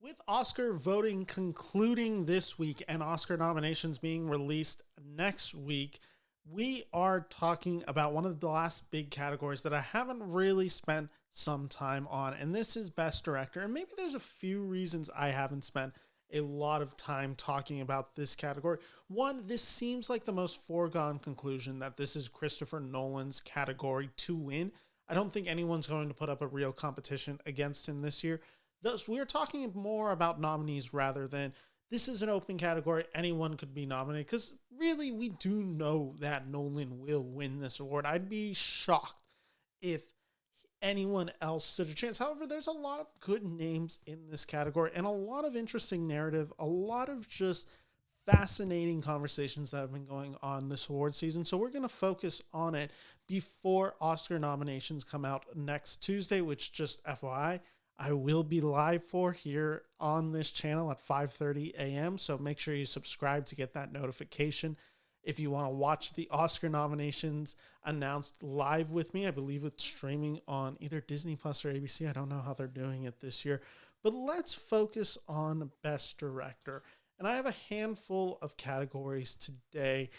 With Oscar voting concluding this week and Oscar nominations being released next week, we are talking about one of the last big categories that I haven't really spent some time on, and this is Best Director. And maybe there's a few reasons I haven't spent a lot of time talking about this category. One, this seems like the most foregone conclusion that this is Christopher Nolan's category to win. I don't think anyone's going to put up a real competition against him this year. Thus, we're talking more about nominees rather than this is an open category. Anyone could be nominated because really we do know that Nolan will win this award. I'd be shocked if anyone else stood a chance. However, there's a lot of good names in this category and a lot of interesting narrative, a lot of just fascinating conversations that have been going on this award season. So we're going to focus on it before Oscar nominations come out next Tuesday, which just FYI, I will be live for here on this channel at 5:30 a.m. So make sure you subscribe to get that notification. If you want to watch the Oscar nominations announced live with me, I believe it's streaming on either Disney Plus or ABC. I don't know how they're doing it this year, but let's focus on Best Director. And I have a handful of categories today.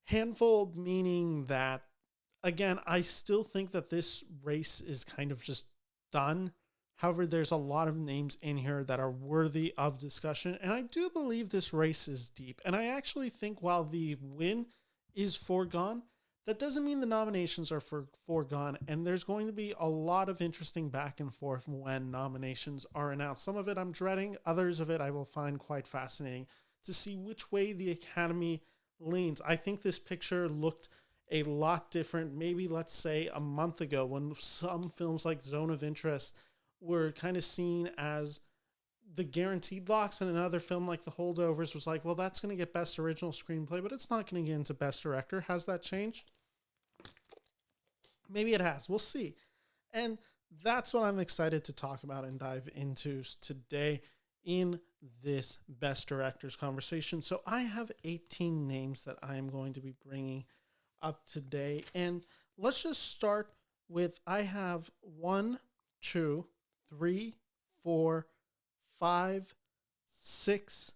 Handful meaning that, again, I still think that this race is kind of just done. However, there's a lot of names in here that are worthy of discussion, and I do believe this race is deep. And I actually think while the win is foregone, that doesn't mean the nominations are foregone, and there's going to be a lot of interesting back and forth when nominations are announced. Some of it I'm dreading, others of it I will find quite fascinating to see which way the Academy leans. I think this picture looked a lot different, maybe let's say a month ago when some films like Zone of Interest were kind of seen as the guaranteed locks, and another film like The Holdovers was like, well, that's going to get Best Original Screenplay, but it's not going to get into Best Director. Has that changed? Maybe it has. We'll see. And that's what I'm excited to talk about and dive into today in this Best Directors conversation. So I have 18 names that I am going to be bringing up today. And let's just start with, I have 1, 2, 3, 4, 5, 6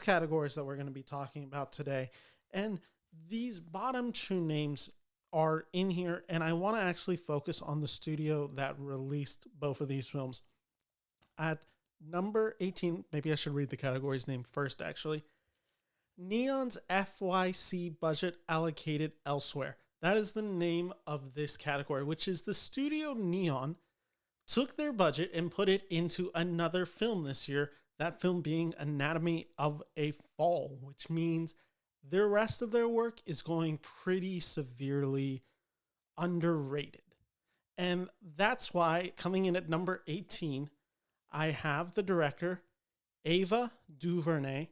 categories that we're going to be talking about today. And these bottom 2 names are in here, and I want to actually focus on the studio that released both of these films. At number 18, maybe I should read the category's name first, actually. Neon's FYC budget allocated elsewhere. That is the name of this category, which is the studio Neon took their budget and put it into another film this year, that film being Anatomy of a Fall, which means the rest of their work is going pretty severely underrated. And that's why, coming in at number 18, I have the director Ava DuVernay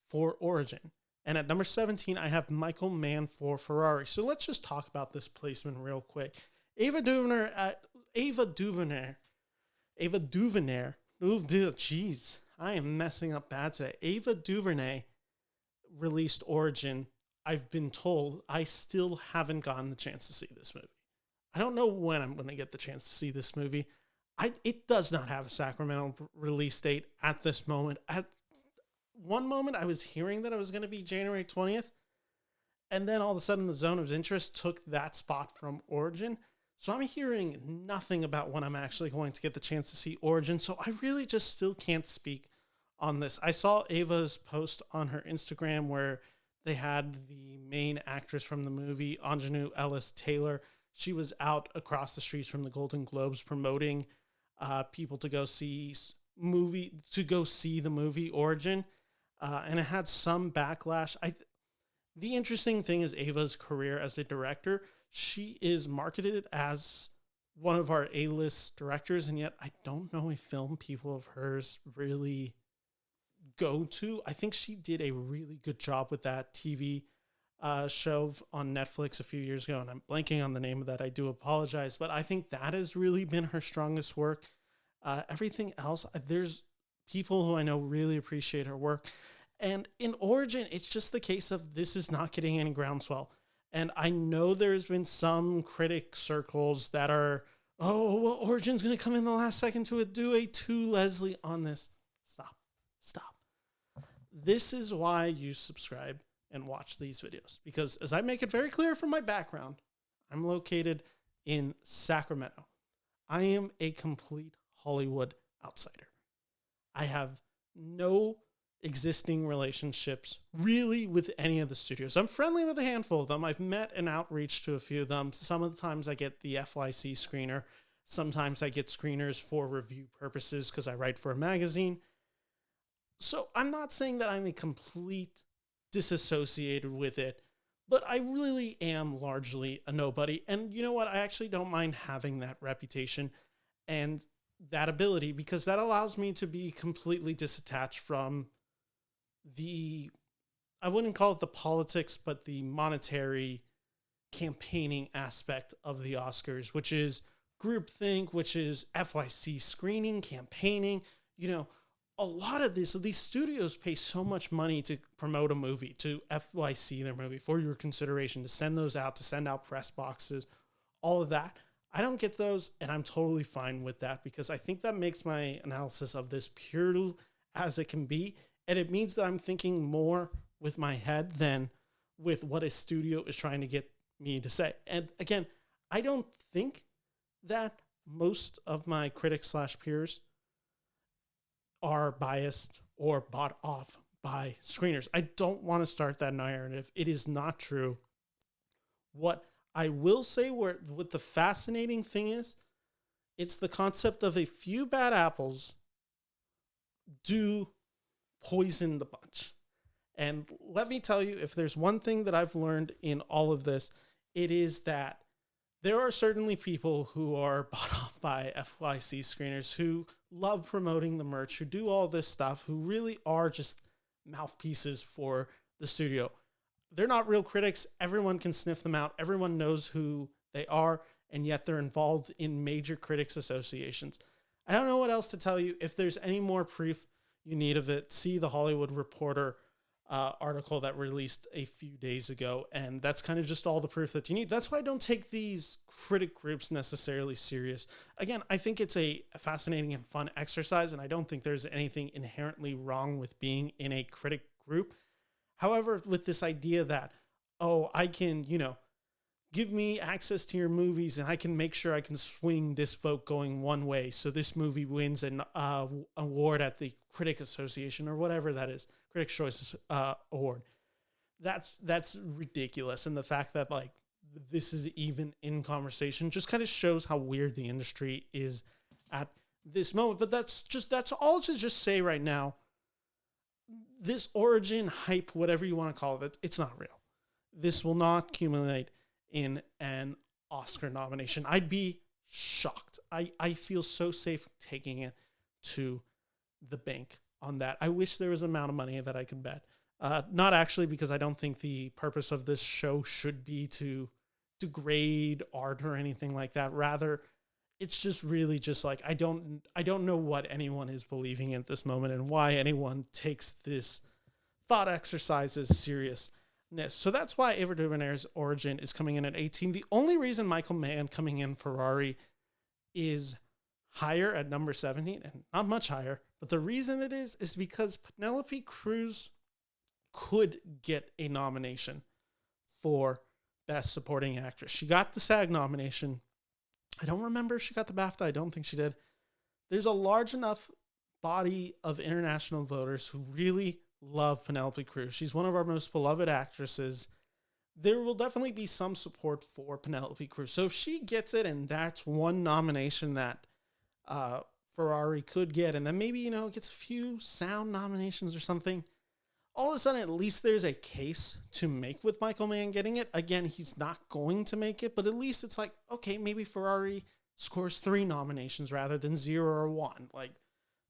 for Origin. And at number 17, I have Michael Mann for Ferrari. So let's just talk about this placement real quick. Ava DuVernay. Oh, jeez, I am messing up bad today. Ava DuVernay released Origin. I've been told I still haven't gotten the chance to see this movie. I don't know when I'm going to get the chance to see this movie. It does not have a Sacramento release date at this moment. At one moment, I was hearing that it was going to be January 20th, and then all of a sudden, the Zone of Interest took that spot from Origin. So I'm hearing nothing about when I'm actually going to get the chance to see Origin. So I really just still can't speak on this. I saw Ava's post on her Instagram where they had the main actress from the movie, Anjanou Ellis-Taylor. She was out across the streets from the Golden Globes promoting people to go see the movie Origin. And it had some backlash. The interesting thing is Ava's career as a director. She is marketed as one of our A-list directors, and yet I don't know a film people of hers really go to. I think she did a really good job with that TV show on Netflix a few years ago, and I'm blanking on the name of that. I do apologize, but I think that has really been her strongest work. Everything else, there's people who I know really appreciate her work. And in Origin, it's just the case of this is not getting any groundswell. And I know there's been some critic circles that are oh, well, Origin's going to come in the last second to do a to Leslie on this. Stop. Stop. This is why you subscribe and watch these videos. Because as I make it very clear from my background, I'm located in Sacramento. I am a complete Hollywood outsider. I have no existing relationships really with any of the studios. I'm friendly with a handful of them. I've met and outreached to a few of them. Some of the times I get the FYC screener. Sometimes I get screeners for review purposes because I write for a magazine. So I'm not saying that I'm a complete disassociated with it, but I really am largely a nobody. And you know what? I actually don't mind having that reputation and that ability, because that allows me to be completely disattached from I wouldn't call it the politics, but the monetary campaigning aspect of the Oscars, which is groupthink, which is FYC screening, campaigning. You know, a lot of these studios pay so much money to promote a movie, to FYC their movie for your consideration, to send those out, to send out press boxes, all of that. I don't get those, and I'm totally fine with that, because I think that makes my analysis of this pure as it can be. And it means that I'm thinking more with my head than with what a studio is trying to get me to say. And again, I don't think that most of my critics / peers are biased or bought off by screeners. I don't want to start that narrative. It is not true. What I will say, what the fascinating thing is, it's the concept of a few bad apples do poison the bunch. And let me tell you, if there's one thing that I've learned in all of this, it is that there are certainly people who are bought off by FYC screeners, who love promoting the merch, who do all this stuff, who really are just mouthpieces for the studio. They're not real critics. Everyone can sniff them out. Everyone knows who they are, and yet they're involved in major critics associations. I don't know what else to tell you. If there's any more proof you need of it, see the Hollywood Reporter article that released a few days ago, and that's kind of just all the proof that you need. That's why I don't take these critic groups necessarily serious. Again, I think it's a fascinating and fun exercise, and I don't think there's anything inherently wrong with being in a critic group. However, with this idea that, oh, I can, give me access to your movies and I can make sure I can swing this vote going one way, so this movie wins an award at the Critic Association or whatever that is, Critics' Choice Award. That's ridiculous. And the fact that this is even in conversation just kind of shows how weird the industry is at this moment. But that's all to just say right now. This Origin hype, whatever you want to call it, it's not real. This will not accumulate in an Oscar nomination. I'd be shocked. I feel so safe taking it to the bank on that. I wish there was an amount of money that I could bet. Not actually, because I don't think the purpose of this show should be to degrade art or anything like that. Rather, it's just really just I don't know what anyone is believing at this moment and why anyone takes this thought exercise as serious. So that's why Ava DuVernay's Origin is coming in at 18. The only reason Michael Mann coming in Ferrari is higher at number 17, and not much higher, but the reason it is because Penelope Cruz could get a nomination for Best Supporting Actress. She got the SAG nomination. I don't remember if she got the BAFTA. I don't think she did. There's a large enough body of international voters who really love Penelope Cruz. She's one of our most beloved actresses. There will definitely be some support for Penelope Cruz. So if she gets it, and that's one nomination that Ferrari could get, and then maybe, gets a few sound nominations or something, all of a sudden, at least there's a case to make with Michael Mann getting it. Again, he's not going to make it, but at least it's okay, maybe Ferrari scores 3 nominations rather than 0 or 1.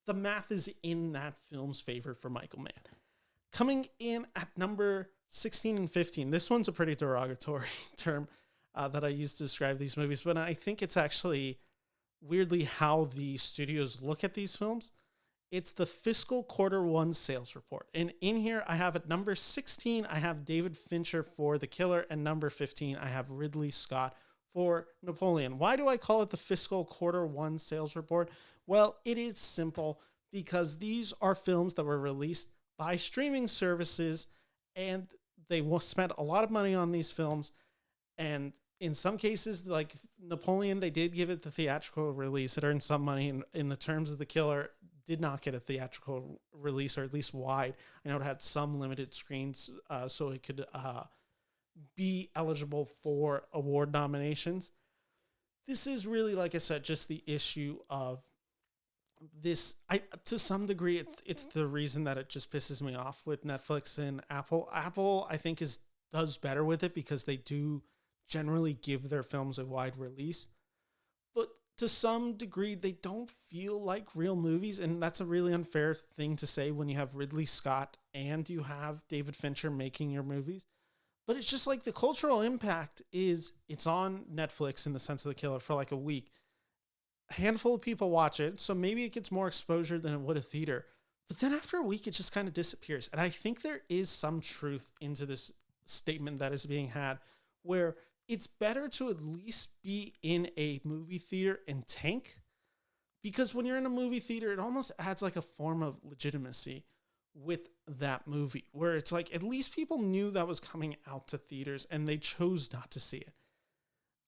The math is in that film's favor for Michael Mann. Coming in at number 16 and 15, this one's a pretty derogatory term that I use to describe these movies, but I think it's actually weirdly how the studios look at these films. It's the fiscal Q1 sales report. And in here, I have at number 16, I have David Fincher for The Killer, and number 15, I have Ridley Scott for Napoleon. Why do I call it the fiscal quarter one sales report? Well, it is simple because these are films that were released by streaming services, and they spent a lot of money on these films. And in some cases, like Napoleon, they did give it the theatrical release. It earned some money. In the terms of The Killer, did not get a theatrical release, or at least wide. I know it had some limited screens, so it could be eligible for award nominations. This is really, like I said, just the issue of this. To some degree, it's the reason that it just pisses me off with Netflix and Apple. Apple, I think, does better with it because they do generally give their films a wide release. But to some degree, they don't feel like real movies. And that's a really unfair thing to say when you have Ridley Scott and you have David Fincher making your movies. But it's just like the cultural impact is it's on Netflix in the sense of The Killer for like a week. A handful of people watch it, so maybe it gets more exposure than it would a theater. But then after a week, it just kind of disappears. And I think there is some truth into this statement that is being had where it's better to at least be in a movie theater and tank, because when you're in a movie theater, it almost adds like a form of legitimacy with that movie where it's like, at least people knew that was coming out to theaters and they chose not to see it.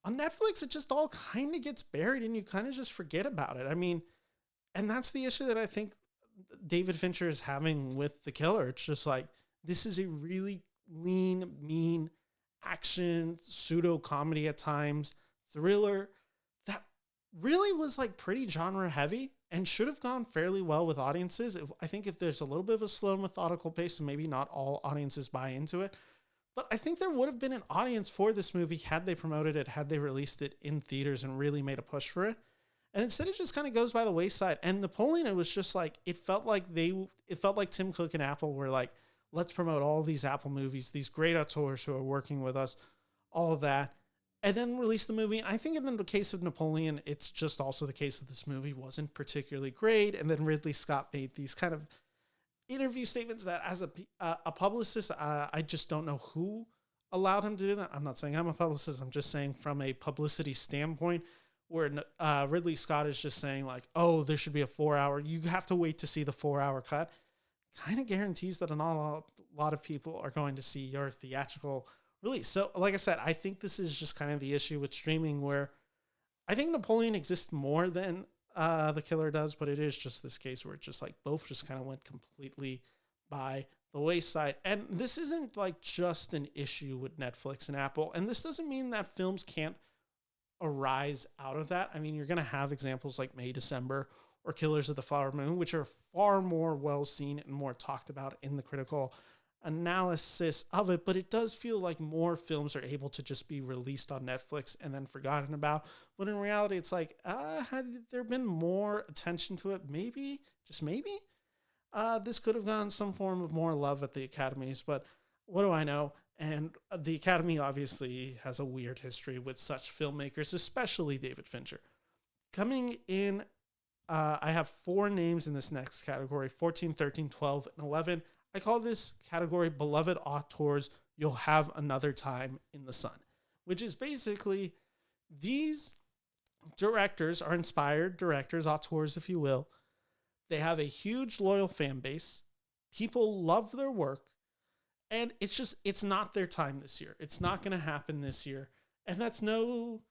On Netflix, it just all kind of gets buried and you kind of just forget about it. I mean, and that's the issue that I think David Fincher is having with The Killer. It's just like, this is a really lean, mean action, pseudo comedy at times, thriller that really was like pretty genre heavy and should have gone fairly well with audiences. I think if there's a little bit of a slow, methodical pace, and maybe not all audiences buy into it, but I think there would have been an audience for this movie had they promoted it, had they released it in theaters and really made a push for it. And instead, it just kind of goes by the wayside. And Napoleon, it was just like, it felt like Tim Cook and Apple were like, let's promote all these Apple movies, these great auteurs who are working with us, all of that, and then release the movie. I think in the case of Napoleon, it's just also the case that this movie wasn't particularly great. And then Ridley Scott made these kind of interview statements that as a publicist, I just don't know who allowed him to do that. I'm not saying I'm a publicist. I'm just saying from a publicity standpoint, where Ridley Scott is just saying like, oh, there should be a 4-hour. You have to wait to see the 4-hour cut. Kind of guarantees that a lot of people are going to see your theatrical release. So like I said, I think this is just kind of the issue with streaming, where I think Napoleon exists more than The Killer does, but it is just this case where it's just like both just kind of went completely by the wayside. And this isn't like just an issue with Netflix and Apple. And this doesn't mean that films can't arise out of that. I mean, you're going to have examples like May, December, or Killers of the Flower Moon, which are far more well seen and more talked about in the critical analysis of it. But it does feel like more films are able to just be released on Netflix and then forgotten about. But in reality, it's like, had there been more attention to it? Maybe, just maybe, this could have gotten some form of more love at the academies. But what do I know? And the Academy obviously has a weird history with such filmmakers, especially David Fincher. Coming in, I have 4 names in this next category: 14, 13, 12, and 11. I call this category Beloved Auteurs You'll Have Another Time in the Sun, which is basically these directors are inspired directors, auteurs, if you will. They have a huge loyal fan base. People love their work. And it's not their time this year. It's not going to happen this year. And that's no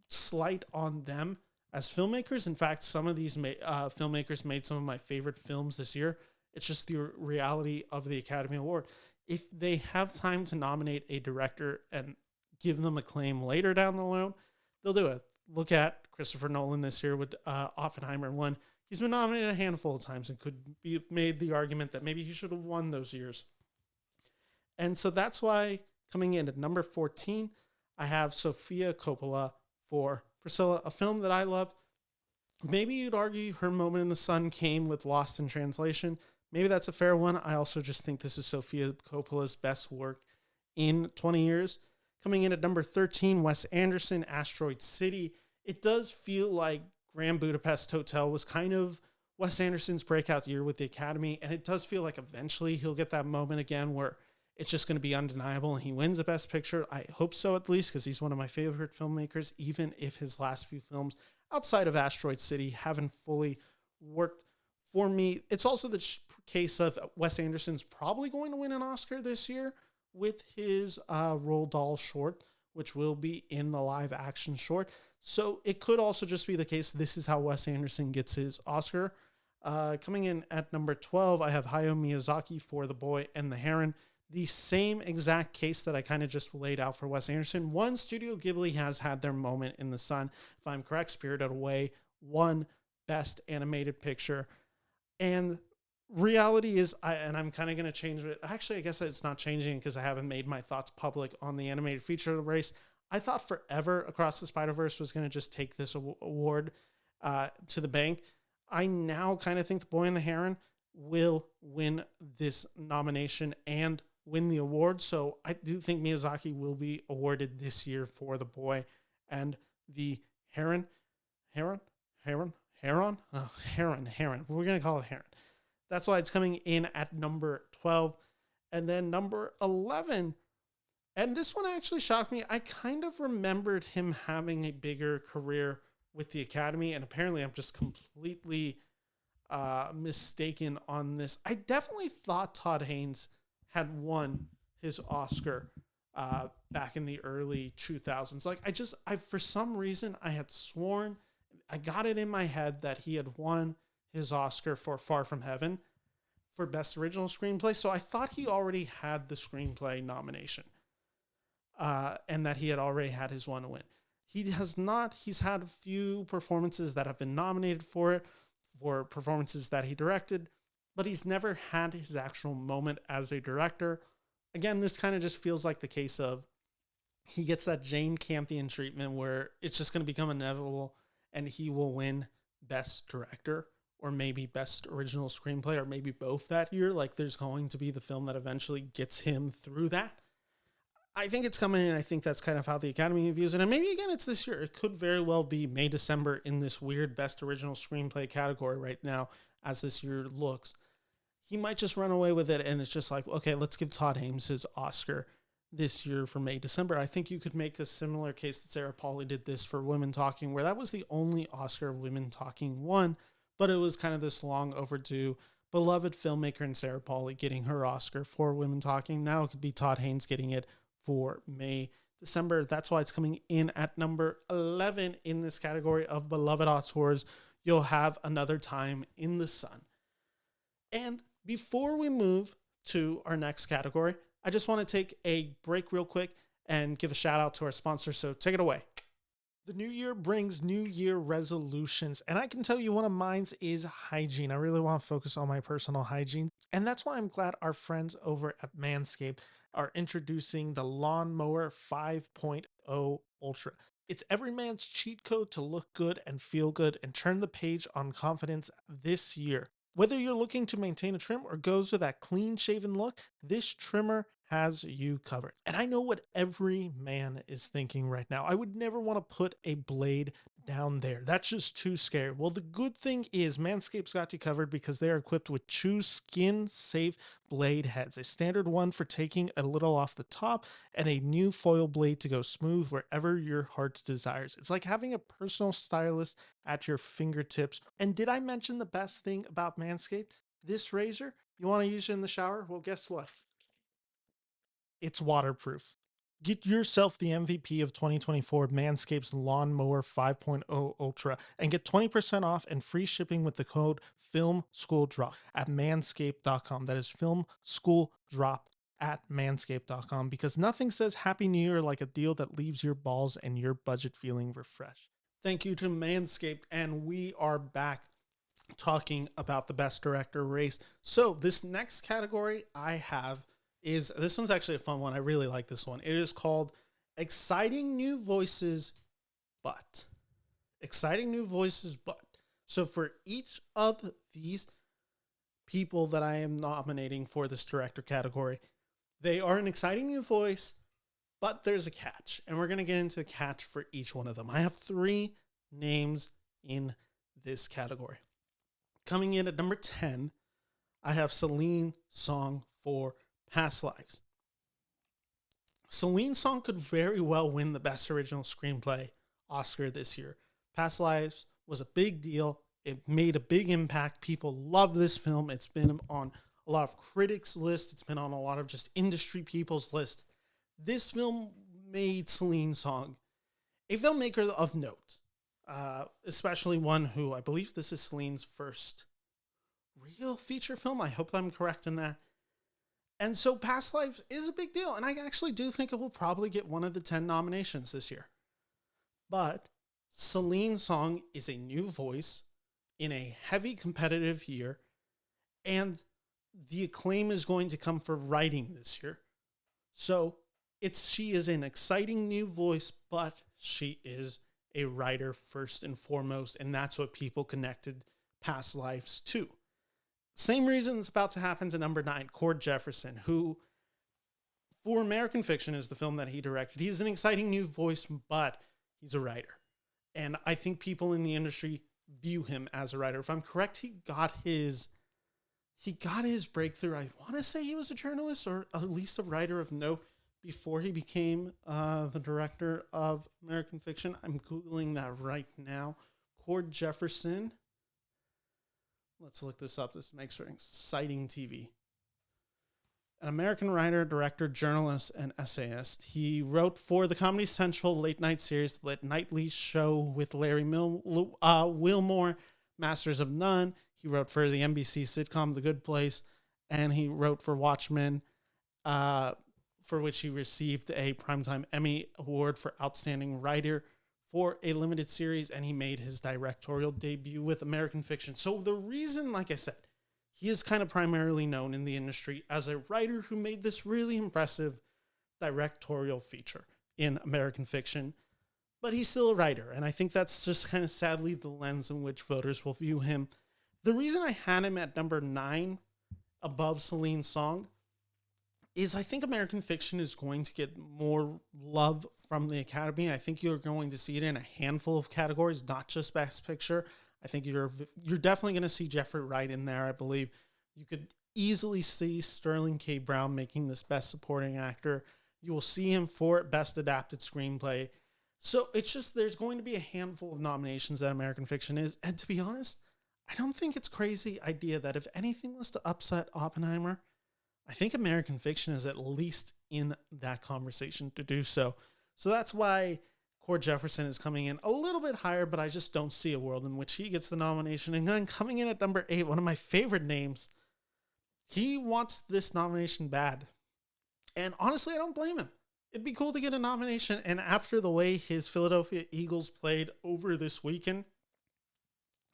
slight on them as filmmakers. In fact, some of these filmmakers made some of my favorite films this year. It's just the reality of the Academy Award. If they have time to nominate a director and give them acclaim later down the road, they'll do it. Look at Christopher Nolan this year with Oppenheimer won. He's been nominated a handful of times and could be made the argument that maybe he should have won those years. And so that's why coming in at number 14, I have Sofia Coppola for Priscilla, a film that I loved. Maybe you'd argue her moment in the sun came with Lost in Translation. Maybe that's a fair one. I also just think this is Sofia Coppola's best work in 20 years. Coming in at number 13, Wes Anderson, Asteroid City. It does feel like Grand Budapest Hotel was kind of Wes Anderson's breakout year with the Academy, and it does feel like eventually he'll get that moment again where it's just going to be undeniable and he wins the Best Picture. I hope so, at least, because he's one of my favorite filmmakers, even if his last few films outside of Asteroid City haven't fully worked for me. It's also the case of Wes Anderson's probably going to win an Oscar this year with his Roald Dahl short, which will be in the live action short. So it could also just be the case this is how Wes Anderson gets his Oscar. Coming in at number 12, I have Hayao Miyazaki for The Boy and the Heron. The same exact case that I kind of just laid out for Wes Anderson. One, Studio Ghibli has had their moment in the sun. If I'm correct, Spirited Away won Best Animated Picture. And reality is, I'm kind of going to change it. Actually, I guess it's not changing because I haven't made my thoughts public on the animated feature race. I thought forever Across the Spider-Verse was going to just take this award to the bank. I now kind of think The Boy and the Heron will win this nomination and win the award. So I do think Miyazaki will be awarded this year for The Boy and the Heron. Heron. We're going to call it Heron. That's why it's coming in at number 12. And then number 11, and this one actually shocked me. I kind of remembered him having a bigger career with the Academy, and apparently I'm just completely mistaken on this. I definitely thought Todd Haynes had won his Oscar back in the early 2000s. Like I for some reason I had sworn, I got it in my head that he had won his Oscar for Far From Heaven for Best Original Screenplay. So I thought he already had the screenplay nomination and that he had already had his one win. He has not. He's had a few performances that have been nominated for it, for performances that he directed, but he's never had his actual moment as a director. Again, this kind of just feels like the case of he gets that Jane Campion treatment where it's just going to become inevitable and he will win Best Director or maybe Best Original Screenplay or maybe both that year. Like there's going to be the film that eventually gets him through that. I think it's coming, and I think that's kind of how the Academy views it. And maybe, again, it's this year. It could very well be May, December in this weird Best Original Screenplay category right now as this year looks. He might just run away with it, and it's just like, okay, let's give Todd Haynes his Oscar this year for May, December. I think you could make a similar case that Sarah Polley did this for Women Talking, where that was the only Oscar Women Talking won, but it was kind of this long overdue beloved filmmaker in Sarah Polley getting her Oscar for Women Talking. Now it could be Todd Haynes getting it for May, December. That's why it's coming in at number 11 in this category of beloved auteurs. You'll Have Another Time in the Sun. And before we move to our next category, I just want to take a break real quick and give a shout out to our sponsor. So take it away. The new year brings New Year resolutions, and I can tell you one of mine is hygiene. I really want to focus on my personal hygiene, and that's why I'm glad our friends over at Manscaped are introducing the Lawnmower 5.0 Ultra. It's every man's cheat code to look good and feel good and turn the page on confidence this year. Whether you're looking to maintain a trim or goes for that clean shaven look, this trimmer has you covered. And I know what every man is thinking right now. I would never want to put a blade down there. That's just too scary. Well, the good thing is Manscaped's got you covered because they are equipped with two skin-safe blade heads, a standard one for taking a little off the top and a new foil blade to go smooth wherever your heart desires. It's like having a personal stylist at your fingertips. And did I mention the best thing about Manscaped? This razor, you want to use it in the shower? Well, guess what? It's waterproof. Get yourself the MVP of 2024, Manscaped's Lawnmower 5.0 Ultra, and get 20% off and free shipping with the code FilmSchoolDrop at manscaped.com. That is FilmSchoolDrop at manscaped.com, because nothing says Happy New Year like a deal that leaves your balls and your budget feeling refreshed. Thank you to Manscaped, and we are back talking about the Best Director race. So this next category I have is, this one's actually a fun one. I really like this one. It is called Exciting New Voices, But. Exciting New Voices, But. So for each of these people that I am nominating for this director category, they are an exciting new voice, but there's a catch. And we're going to get into the catch for each one of them. I have 3 names in this category. Coming in at number 10, I have Celine Song for Past Lives. Celine's Song could very well win the Best Original Screenplay Oscar this year. Past Lives was a big deal. It made a big impact. People love this film. It's been on a lot of critics' lists. It's been on a lot of just industry people's list. This film made Celine's Song a filmmaker of note, especially one who I believe this is Celine's first real feature film. I hope I'm correct in that. And so Past Lives is a big deal, and I actually do think it will probably get one of the 10 nominations this year. But Celine's Song is a new voice in a heavy competitive year, and the acclaim is going to come for writing this year. So she is an exciting new voice, but she is a writer first and foremost, and that's what people connected Past Lives to. Same reason it's about to happen to number 9, Cord Jefferson, who, for American Fiction, is the film that he directed. He's an exciting new voice, but he's a writer. And I think people in the industry view him as a writer. If I'm correct, he got his breakthrough. I want to say he was a journalist or at least a writer of note before he became the director of American Fiction. I'm Googling that right now. Cord Jefferson. Let's look this up. This makes for exciting TV. An American writer, director, journalist, and essayist. He wrote for the Comedy Central late night series, The Nightly Show with Larry Wilmore, Masters of None. He wrote for the NBC sitcom The Good Place, and he wrote for Watchmen, for which he received a Primetime Emmy Award for Outstanding Writer for a limited series, and he made his directorial debut with American Fiction. So the reason, like I said, he is kind of primarily known in the industry as a writer who made this really impressive directorial feature in American Fiction, but he's still a writer, and I think that's just kind of sadly the lens in which voters will view him. The reason I had him at number 9 above Celine's Song is I think American Fiction is going to get more love from the Academy. I think you're going to see it in a handful of categories, not just Best Picture. I think you're definitely going to see Jeffrey Wright in there, I believe. You could easily see Sterling K. Brown making this Best Supporting Actor. You will see him for Best Adapted Screenplay. So it's just there's going to be a handful of nominations that American Fiction is. And to be honest, I don't think it's a crazy idea that if anything was to upset Oppenheimer, I think American Fiction is at least in that conversation to do so. So that's why Cord Jefferson is coming in a little bit higher, but I just don't see a world in which he gets the nomination. And then coming in at number 8, one of my favorite names, he wants this nomination bad. And honestly, I don't blame him. It'd be cool to get a nomination. And after the way his Philadelphia Eagles played over this weekend,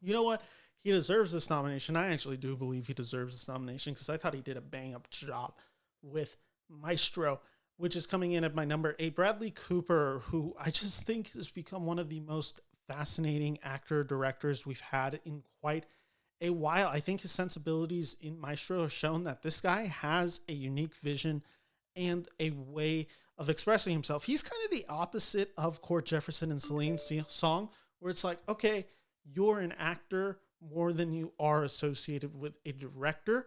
you know what? He deserves this nomination. I actually do believe he deserves this nomination because I thought he did a bang-up job with Maestro, which is coming in at my number 8. Bradley Cooper, who I just think has become one of the most fascinating actor-directors we've had in quite a while. I think his sensibilities in Maestro have shown that this guy has a unique vision and a way of expressing himself. He's kind of the opposite of Cord Jefferson and Celine's Song, where it's like, okay, you're an actor more than you are associated with a director.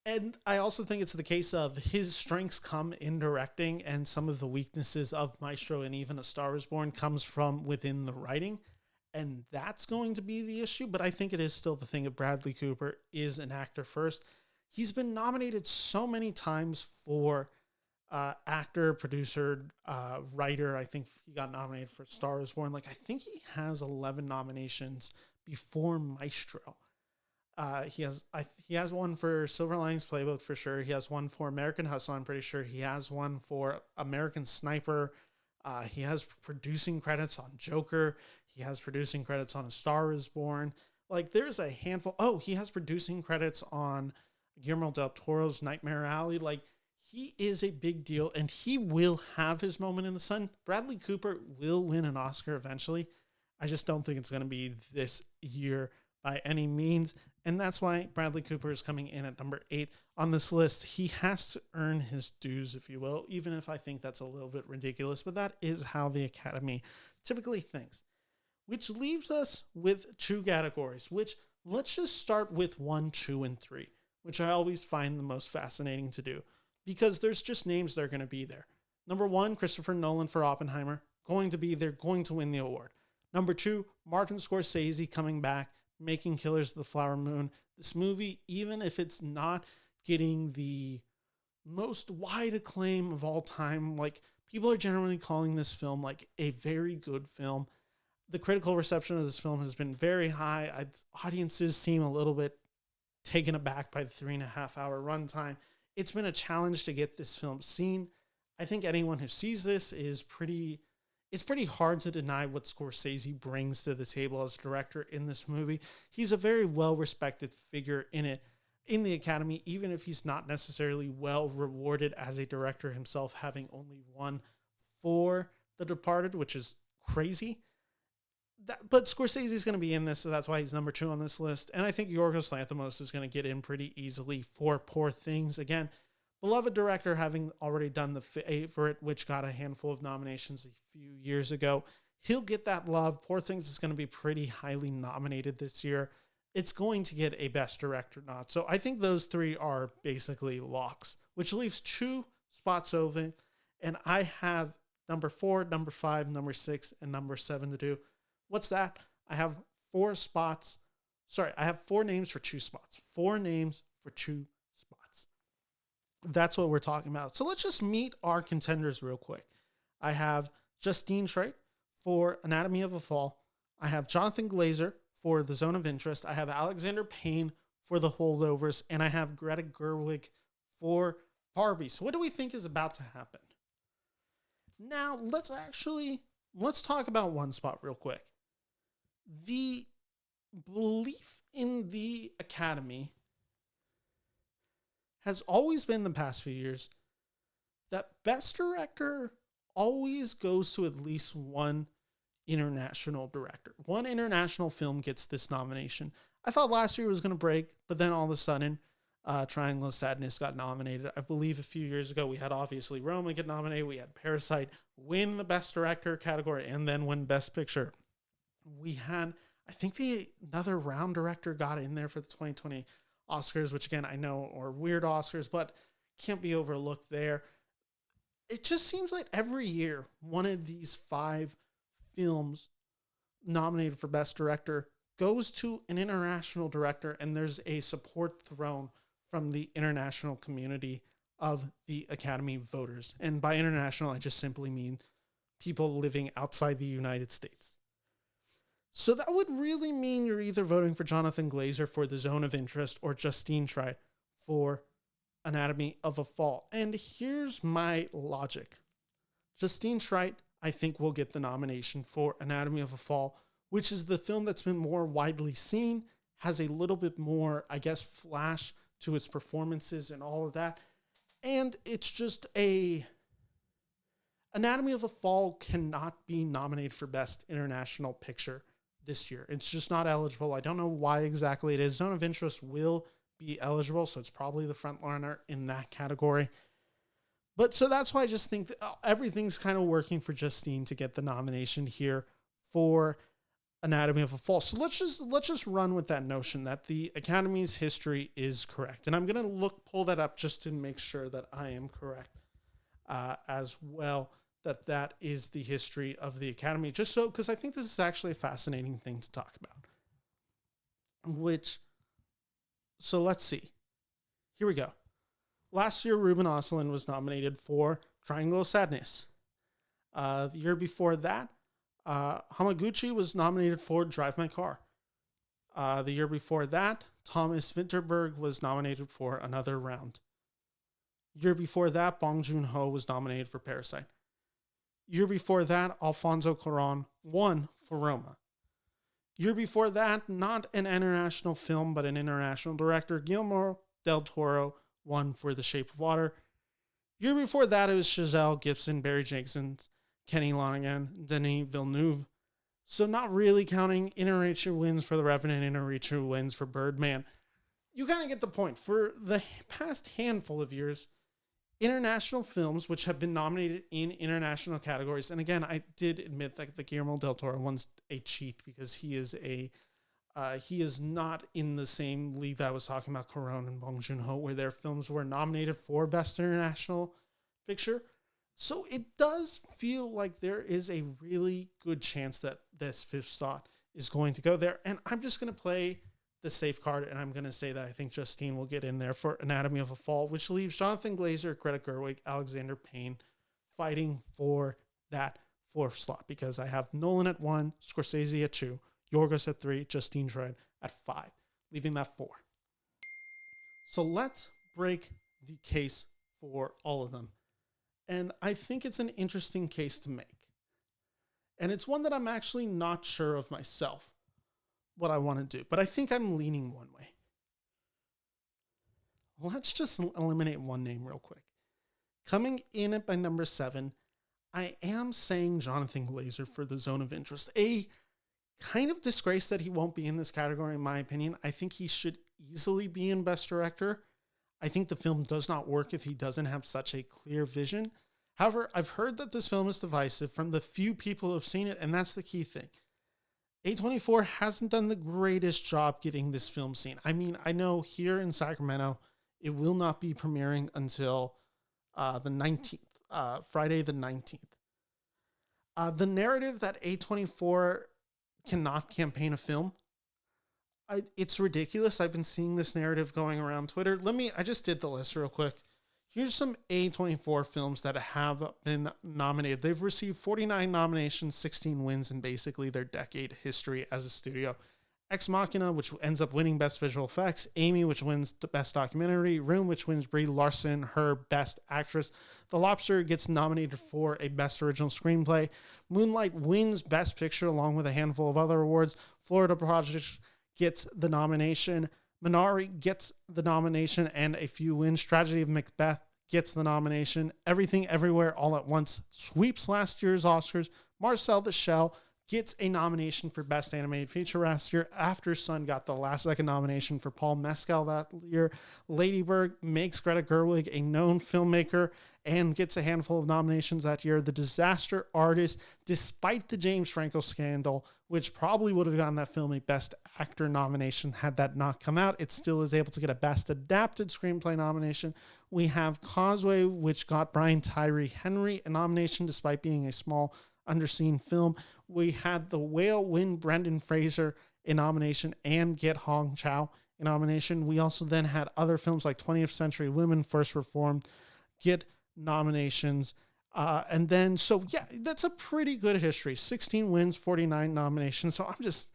And I also think it's the case of his strengths come in directing, and some of the weaknesses of Maestro and even A Star Is Born comes from within the writing. And that's going to be the issue. But I think it is still the thing of Bradley Cooper is an actor first. He's been nominated so many times for actor, producer, writer. I think he got nominated for Star Is Born. Like, I think he has 11 nominations before Maestro. He has one for Silver Linings Playbook for sure. He has one for American Hustle. I'm pretty sure he has one for American Sniper. He has producing credits on Joker. He has producing credits on A Star Is Born. Like, there's a handful. Oh, he has producing credits on Guillermo del Toro's Nightmare Alley. Like, he is a big deal, and he will have his moment in the sun. Bradley Cooper will win an Oscar eventually. I just don't think it's going to be this year by any means. And that's why Bradley Cooper is coming in at number 8 on this list. He has to earn his dues, if you will, even if I think that's a little bit ridiculous. But that is how the Academy typically thinks. Which leaves us with 2 categories, which let's just start with 1, 2, and 3, which I always find the most fascinating to do. Because there's just names that are going to be there. Number one, Christopher Nolan for Oppenheimer. They're going to win the award. Number two, Martin Scorsese coming back, making Killers of the Flower Moon. This movie, even if it's not getting the most wide acclaim of all time, like, people are generally calling this film like a very good film. The critical reception of this film has been very high. Audiences seem a little bit taken aback by the 3.5 hour runtime. It's been a challenge to get this film seen. I think anyone who sees this it's pretty hard to deny what Scorsese brings to the table as a director in this movie. He's a very well-respected figure in the Academy, even if he's not necessarily well rewarded as a director himself, having only won for The Departed, which is crazy. But Scorsese's going to be in this, so that's why he's number 2 on this list. And I think Yorgos Lanthimos is going to get in pretty easily for Poor Things. Again, beloved director, having already done The Favorite, which got a handful of nominations a few years ago. He'll get that love. Poor Things is going to be pretty highly nominated this year. It's going to get a Best Director nod. So I think those 3 are basically locks, which leaves 2 spots open. And I have number 4, number 5, number 6, and number 7 to do. What's that? I have 4 spots. Sorry, I have 4 names for 2 spots. 4 names for 2 spots. That's what we're talking about. So let's just meet our contenders real quick. I have Justine Triet for Anatomy of a Fall. I have Jonathan Glazer for The Zone of Interest. I have Alexander Payne for The Holdovers. And I have Greta Gerwig for Barbie. So what do we think is about to happen? Now, let's talk about one spot real quick. The belief in the Academy has always been, the past few years, that Best Director always goes to at least one international director. One international film gets this nomination. I thought last year was going to break, but then all of a sudden, Triangle of Sadness got nominated. I believe a few years ago, we had obviously Roma get nominated. We had Parasite win the Best Director category and then win Best Picture. We had, I think, another round director got in there for the 2020 Oscars, which again, I know are weird Oscars, but can't be overlooked there. It just seems like every year, one of these 5 films nominated for Best Director goes to an international director, and there's a support thrown from the international community of the Academy voters. And by international, I just simply mean people living outside the United States. So that would really mean you're either voting for Jonathan Glazer for The Zone of Interest or Justine Triet for Anatomy of a Fall. And here's my logic. Justine Triet, I think, will get the nomination for Anatomy of a Fall, which is the film that's been more widely seen, has a little bit more, I guess, flash to its performances and all of that. And it's just Anatomy of a Fall cannot be nominated for Best International Picture this year. It's just not eligible. I don't know why exactly it is. Zone of Interest will be eligible, so it's probably the front runner in that category. But so that's why I just think that everything's kind of working for Justine to get the nomination here for Anatomy of a Fall. So let's just run with that notion that the Academy's history is correct. And I'm going to pull that up just to make sure that I am correct as well, that is the history of the Academy. Just so, because I think this is actually a fascinating thing to talk about. So let's see. Here we go. Last year, Ruben Östlund was nominated for Triangle of Sadness. The year before that, Hamaguchi was nominated for Drive My Car. The year before that, Thomas Vinterberg was nominated for Another Round. Year before that, Bong Joon-ho was nominated for Parasite. Year before that, Alfonso Cuarón won for Roma. Year before that, not an international film, but an international director, Guillermo del Toro won for The Shape of Water. Year before that, it was Chazelle Gibson, Barry Jenkins, Kenny Lonergan, Denis Villeneuve. So not really counting interracial wins for The Revenant, interracial wins for Birdman. You kind of get the point. For the past handful of years, international films which have been nominated in international categories, and again, I did admit that the Guillermo del Toro one's a cheat because he is not in the same league that I was talking about, Cuarón and Bong Joon-ho, where their films were nominated for Best International Picture. So it does feel like there is a really good chance that this fifth slot is going to go there. And I'm just going to play the safe card, and I'm going to say that I think Justine will get in there for Anatomy of a Fall, which leaves Jonathan Glazer, Greta Gerwig, Alexander Payne fighting for that fourth slot, because I have Nolan at 1, Scorsese at 2, Yorgos at 3, Justine Triet at 5, leaving that 4. So let's break the case for all of them. And I think it's an interesting case to make. And it's one that I'm actually not sure of myself what I want to do, but I think I'm leaning one way. Let's just eliminate one name real quick. Coming in at my number 7, I am saying Jonathan Glazer for The Zone of Interest. A kind of disgrace that he won't be in this category, in my opinion. I think he should easily be in Best Director. I think the film does not work if he doesn't have such a clear vision. However, I've heard that this film is divisive from the few people who have seen it, and that's the key thing. A24 hasn't done the greatest job getting this film seen. I mean, I know here in Sacramento, it will not be premiering until the 19th, Friday the 19th. The narrative that A24 cannot campaign a film, it's ridiculous. I've been seeing this narrative going around Twitter. I just did the list real quick. Here's some A24 films that have been nominated. They've received 49 nominations, 16 wins in basically their decade history as a studio. Ex Machina, which ends up winning Best Visual Effects. Amy, which wins the Best Documentary. Room, which wins Brie Larson her Best Actress. The Lobster gets nominated for a Best Original Screenplay. Moonlight wins Best Picture along with a handful of other awards. Florida Project gets the nomination. Minari gets the nomination and a few wins. Tragedy of Macbeth gets the nomination. Everything Everywhere All at Once sweeps last year's Oscars. Marcel the Shell gets a nomination for Best Animated Feature last year. After Sun got the second nomination for Paul Mescal that year. Lady Bird makes Greta Gerwig a known filmmaker and gets a handful of nominations that year. The Disaster Artist, despite the James Franco scandal, which probably would have gotten that film a Best Actor nomination had that not come out, it still is able to get a Best Adapted Screenplay nomination. We have Causeway, which got Brian Tyree Henry a nomination despite being a small, underseen film. We had The Whale win Brendan Fraser a nomination and get Hong Chow a nomination. We also then had other films like 20th Century Women, First Reform get nominations. That's a pretty good history. 16 wins, 49 nominations. So I'm just,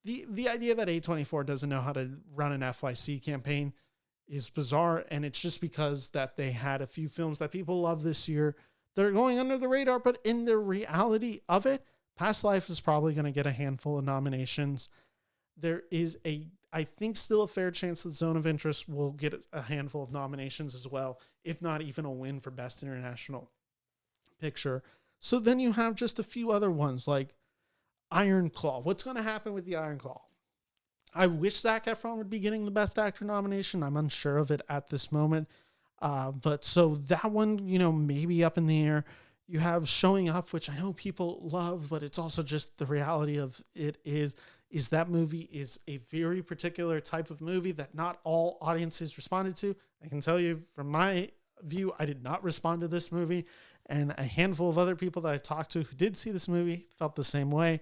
the idea that A24 doesn't know how to run an FYC campaign is bizarre. And it's just because that they had a few films that people love this year that are going under the radar, but in the reality of it, Past Life is probably going to get a handful of nominations. There is I think still a fair chance that Zone of Interest will get a handful of nominations as well, if not even a win for Best International Picture. So then you have just a few other ones like Iron Claw. What's going to happen with the Iron Claw? I wish Zac Efron would be getting the Best Actor nomination. I'm unsure of it at this moment. But so that one, maybe up in the air. You have Showing Up, which I know people love, but it's also just the reality of it is that movie is a very particular type of movie that not all audiences responded to. I can tell you from my view, I did not respond to this movie, and a handful of other people that I talked to who did see this movie felt the same way.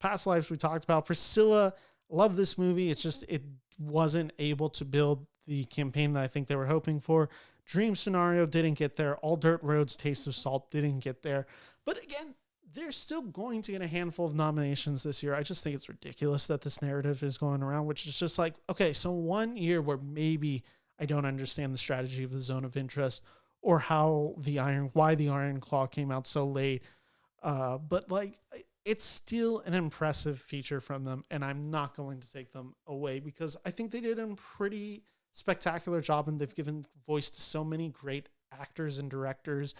Past Lives we talked about. Priscilla, love this movie. It's just, it wasn't able to build the campaign that I think they were hoping for. Dream Scenario didn't get there. All Dirt Roads, Taste of Salt didn't get there. But again, they're still going to get a handful of nominations this year. I just think it's ridiculous that this narrative is going around, which is just like, okay, so one year where maybe I don't understand the strategy of the Zone of Interest or why the Iron Claw came out so late. But like, it's still an impressive feature from them, and I'm not going to take them away because I think they did a pretty spectacular job, and they've given voice to so many great actors and directors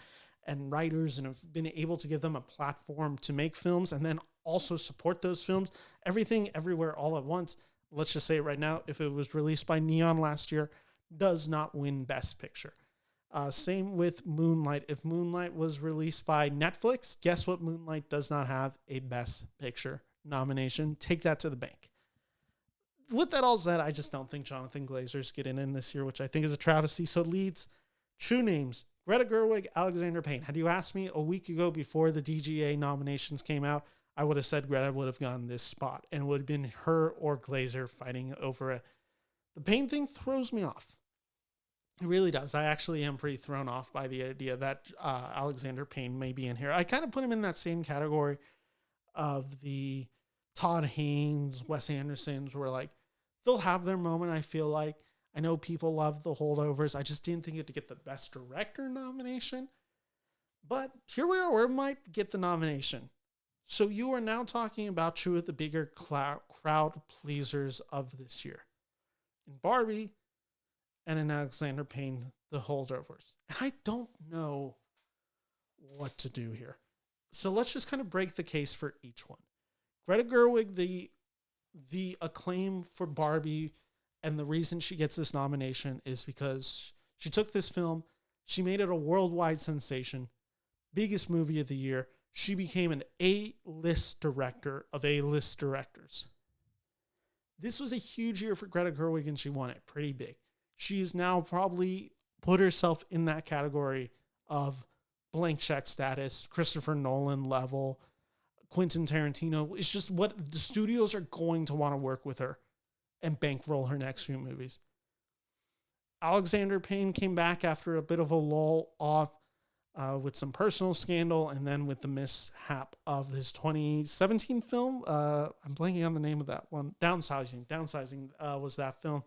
and writers and have been able to give them a platform to make films and then also support those films. Everything Everywhere All at Once, let's just say it right now, if it was released by Neon last year, does not win Best Picture. Same with Moonlight. If Moonlight was released by Netflix, guess what? Moonlight does not have a Best Picture nomination. Take that to the bank. With that all said, I just don't think Jonathan Glazer's getting in this year, which I think is a travesty. So it leads True Names, Greta Gerwig, Alexander Payne. Had you asked me a week ago before the DGA nominations came out, I would have said Greta would have gotten this spot and it would have been her or Glazer fighting over it. The Payne thing throws me off. It really does. I actually am pretty thrown off by the idea that Alexander Payne may be in here. I kind of put him in that same category of the Todd Haynes, Wes Andersons, where like they'll have their moment, I feel like. I know people love The Holdovers. I just didn't think it to get the Best Director nomination. But here we are. We might get the nomination. So you are now talking about two of the bigger crowd pleasers of this year. In Barbie and in Alexander Payne, The Holdovers. And I don't know what to do here. So let's just kind of break the case for each one. Greta Gerwig, the acclaim for Barbie, and the reason she gets this nomination is because she took this film, she made it a worldwide sensation, biggest movie of the year. She became an A-list director of A-list directors. This was a huge year for Greta Gerwig, and she won it pretty big. She has now probably put herself in that category of blank check status, Christopher Nolan level, Quentin Tarantino. It's just what the studios are going to want to work with her and bankroll her next few movies. Alexander Payne came back after a bit of a lull off with some personal scandal and then with the mishap of his 2017 film. I'm blanking on the name of that one. Downsizing was that film.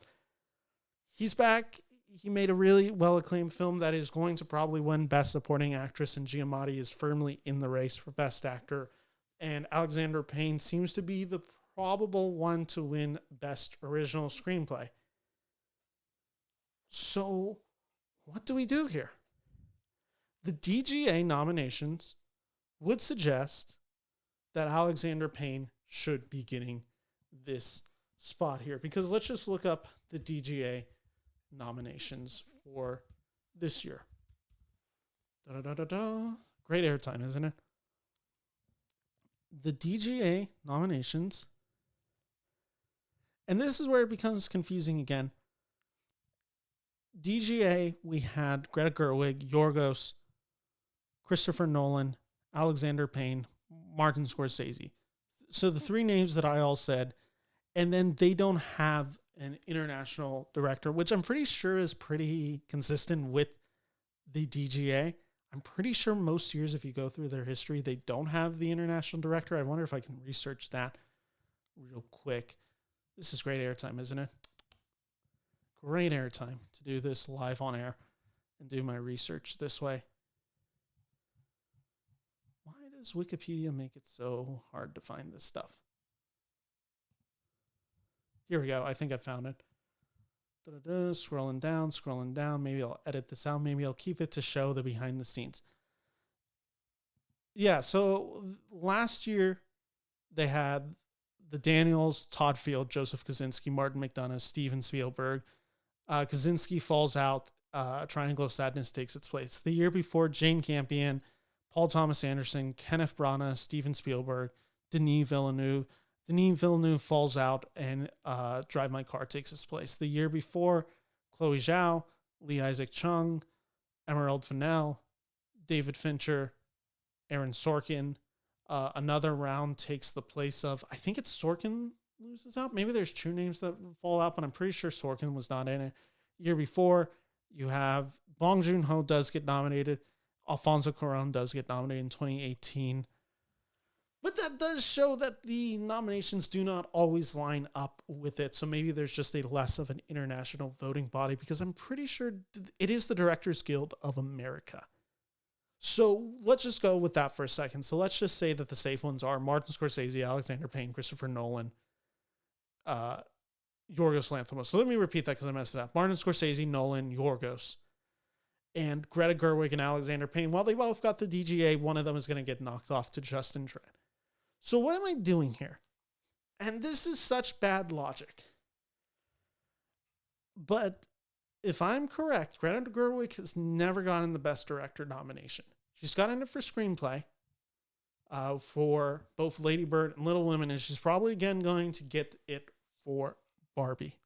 He's back. He made a really well-acclaimed film that is going to probably win Best Supporting Actress, and Giamatti is firmly in the race for Best Actor. And Alexander Payne seems to be the probable one to win Best Original Screenplay. So, what do we do here? The DGA nominations would suggest that Alexander Payne should be getting this spot here. Because let's just look up the DGA nominations for this year. Great airtime, isn't it? The DGA nominations, and this is where it becomes confusing again. DGA, we had Greta Gerwig, Yorgos, Christopher Nolan, Alexander Payne, Martin Scorsese. So the three names that I all said, and then they don't have an international director, which I'm pretty sure is pretty consistent with the DGA. I'm pretty sure most years, if you go through their history, they don't have the international director. I wonder if I can research that real quick. This is great airtime, isn't it? Great airtime to do this live on air and do my research this way. Why does Wikipedia make it so hard to find this stuff? Here we go. I think I found it. Scrolling down. Maybe I'll edit this out. Maybe I'll keep it to show the behind the scenes. Yeah, so last year they had the Daniels, Todd Field, Joseph Kosinski, Martin McDonagh, Steven Spielberg. Kosinski falls out. Triangle of Sadness takes its place. The year before, Jane Campion, Paul Thomas Anderson, Kenneth Branagh, Steven Spielberg, Denis Villeneuve. Denis Villeneuve falls out and Drive My Car takes its place. The year before, Chloe Zhao, Lee Isaac Chung, Emerald Fennell, David Fincher, Aaron Sorkin. Another round takes the place of, I think it's Sorkin loses out. Maybe there's two names that fall out, but I'm pretty sure Sorkin was not in it. Year before, you have Bong Joon-ho does get nominated. Alfonso Cuarón does get nominated in 2018. But that does show that the nominations do not always line up with it. So maybe there's just a less of an international voting body, because I'm pretty sure it is the Directors Guild of America. So let's just go with that for a second. So let's just say that the safe ones are Martin Scorsese, Alexander Payne, Christopher Nolan, Yorgos Lanthimos. So let me repeat that because I messed it up. Martin Scorsese, Nolan, Yorgos, and Greta Gerwig and Alexander Payne. While they both got the DGA, one of them is going to get knocked off to Justin Trent. So what am I doing here? And this is such bad logic. But if I'm correct, Greta Gerwig has never gotten the Best Director nomination. She's gotten it for screenplay for both Lady Bird and Little Women, and she's probably again going to get it for Barbie.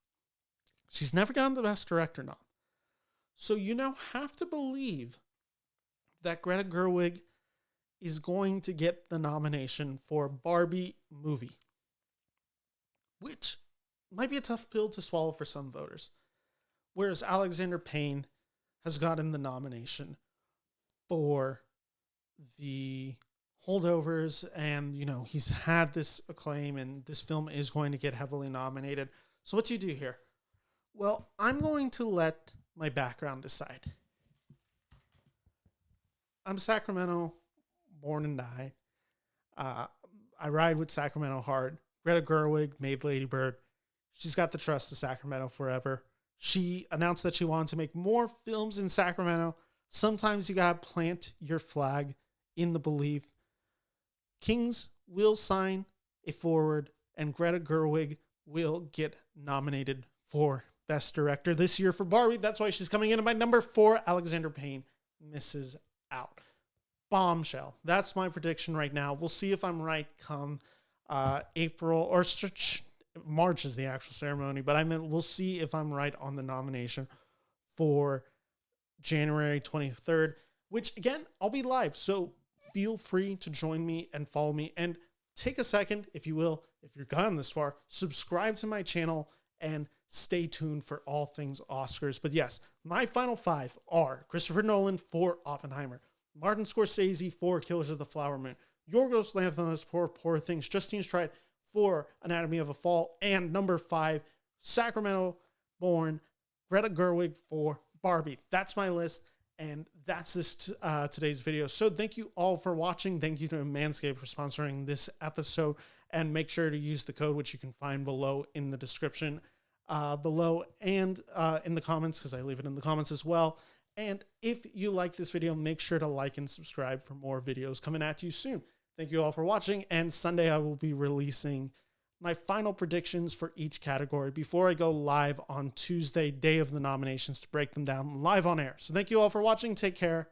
She's never gotten the Best Director nom. So you now have to believe that Greta Gerwig is going to get the nomination for Barbie movie, which might be a tough pill to swallow for some voters. Whereas Alexander Payne has gotten the nomination for the holdovers, and, you know, he's had this acclaim, and this film is going to get heavily nominated. So what do you do here? Well, I'm going to let my background decide. I'm Sacramento, born and died. I ride with Sacramento hard. Greta Gerwig made Lady Bird. She's got the trust of Sacramento forever. She announced that she wanted to make more films in Sacramento. Sometimes you gotta plant your flag in the belief. Kings will sign a forward, and Greta Gerwig will get nominated for Best Director this year for Barbie. That's why she's coming in at my number 4. Alexander Payne misses out. Bombshell. That's my prediction right now. We'll see if I'm right come April, or March is the actual ceremony, but we'll see if I'm right on the nomination for January 23rd, which again, I'll be live. So feel free to join me and follow me, and take a second, if you will, if you've gotten this far, subscribe to my channel and stay tuned for all things Oscars. But yes, my final 5 are Christopher Nolan for Oppenheimer, Martin Scorsese for Killers of the Flower Moon, Yorgos Lanthimos for Poor Things, Justine Stride for Anatomy of a Fall, and number 5, Sacramento-born Greta Gerwig for Barbie. That's my list, and that's today's video. So thank you all for watching. Thank you to Manscaped for sponsoring this episode, and make sure to use the code, which you can find below in the description below, and in the comments, because I leave it in the comments as well. And if you like this video, make sure to like and subscribe for more videos coming at you soon. Thank you all for watching, and Sunday I will be releasing my final predictions for each category before I go live on Tuesday, day of the nominations, to break them down live on air. So thank you all for watching. Take care.